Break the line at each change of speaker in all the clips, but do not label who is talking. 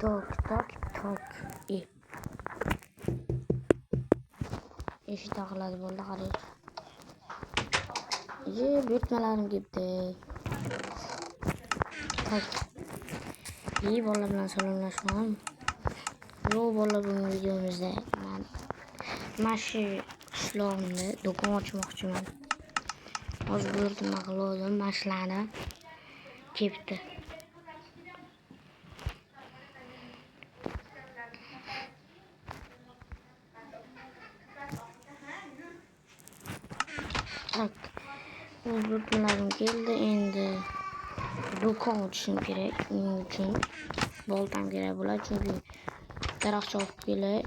Tok tok tok. Eshik taqiladi bo'ldi qarang. Buyurtmalarim ketdi. Tak. Bolalar bilan salomlashmam. Yo'q bolalar, bugun videomizda men shu qishlog'imda do'kon ochmoqchiman. Hozir buyurtma qildim, mashlarni ketdi. Tak. Buyurtmalarim keldi, endi do'kon ochishim kerak. Uning uchun boltam kerak bo'ladi, chunki daraxt chopib kelay.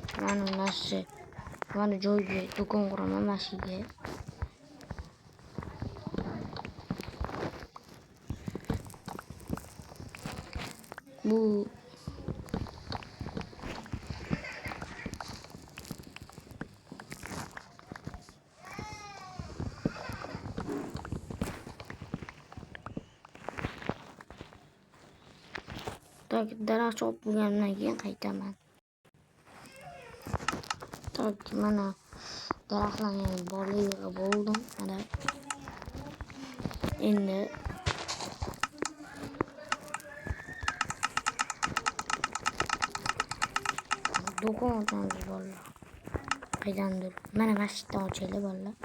Mana joyga do'kon quraman mashiga. Bu daraxt chopib bo'lgandan keyin qaytaman. Tak, mana daraxtlarni bolaga bo'ldim. Mana endi do'kon ochamiz bolalar. Qaydandir. Mana masjiddan ochaylik bolalar.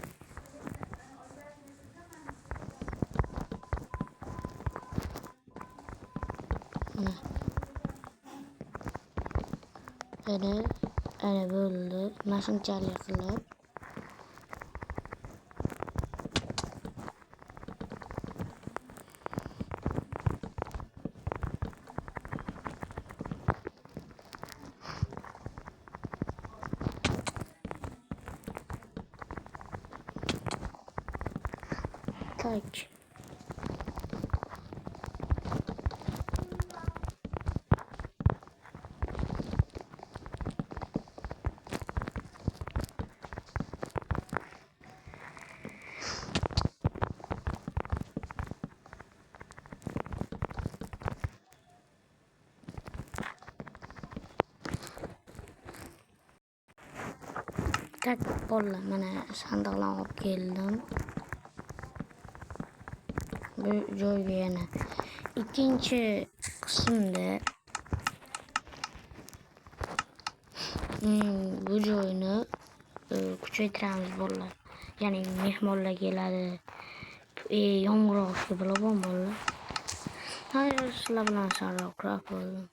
Ana bo'ldi. Mashinchalik qilib. Tak. Tak bolalar, mana sandiqlarni olib keldim. Bu joyga yana ikkinchi qismda bu joyni kuchaytiramiz bolalar. Ya'ni mehmonlar keladi. Yomg'ir yog'ishga bilaman bolalar. Hayır, sizlar bilan sarroqroq bo'ldim.